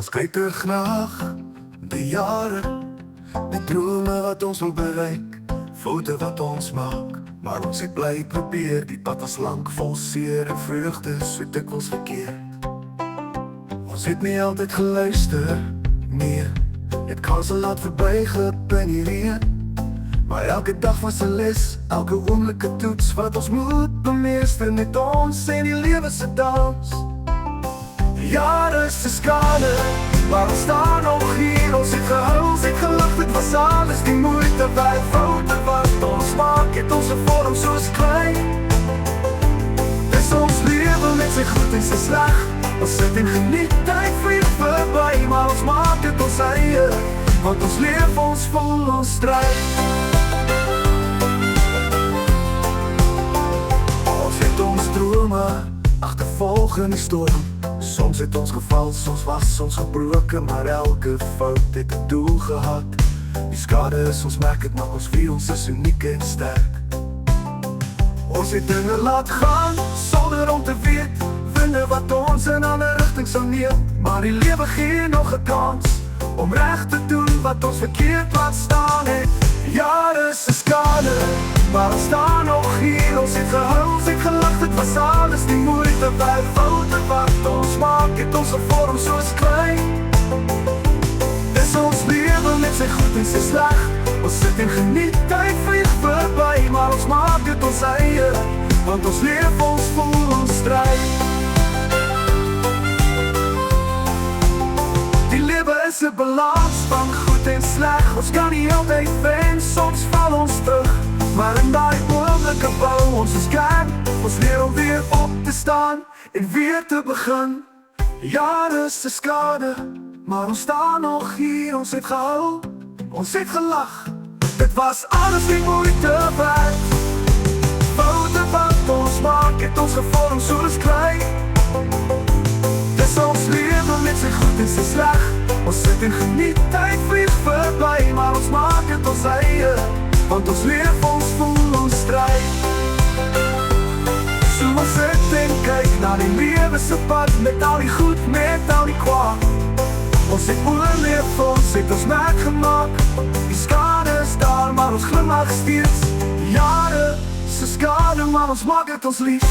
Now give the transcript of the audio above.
Ons kyk terug na die jare, die drome wat ons wil bereik, foute wat ons maak, maar ons het bly probeer. Die pad was lank vol seer en vreugde, so dikwels verkeerd. Ons het nie altyd geluister, nee, het kanse laat verbyglip in die reën. Maar elke dag was 'n les, elke oomblik 'n toets wat ons moet bemeester. Net ons en die lewe se dans. Jare se skade, maar ons staan nog hier. Ons het gehuil, ons het gelag, dit was alles die moeite werd. Foute wat ons maak, het ons gevorm soos klein. Dis ons lewe met sy goed en sy sleg. Ons sit en geniet, tyd vlieg verby, maar ons maak dit ons eie, want ons leef, ons voel, ons stryd. Ons het ons drome agtervolg in die storm. Soms het ons geval, soms was ons gebroken, maar elke fout het 'n doel gehad. Die skade is ons merk het, maar ons wie ons is uniek en sterk. Ons het dinge laat gaan, sonder om te weet winde wat ons in 'n ander rigting sou neem. Maar die lewe gee nog 'n kans om reg te doen wat ons verkeerd laat staan het. Jare se skade, maar ons staan nog hier. Ons het gehuil, ons het gelag, dit was alles die moeite werd. Foute wat ons maak, het ons gevorm soos klein. Dis ons lewe met sy goed en sy sleg. Ons sit en geniet, tyd vlieg verby, maar ons maak dit ons eie, want ons leef, ons voel, ons stryd. Die lewe is 'n balans van goed en sleg. Ons kan nie altyd wen, soms val ons terug, maar in daai oomblikke bou ons ons kern. Ons leer om weer op te staan en weer te begin. Jare se skade, maar ons staan nog hier. Ons het gehuil, ons het gelag, dit was alles die moeite werd. Foute wat ons maak, het ons gevorm soos klein. Dis ons lewe met sy goed en sy sleg. Ons sit en geniet, tyd vlieg verby, maar ons maak dit ons eie, want ons leef, ons voel, ons stryd. So ons sit en kyk na die lewe se pad, met al die goed, met al die kwaad. Ons het oorleef, ons het ons merk gemaak. Die skade is daar, maar ons glimlach steeds. Jare se skade, maar ons maak dit ons lief.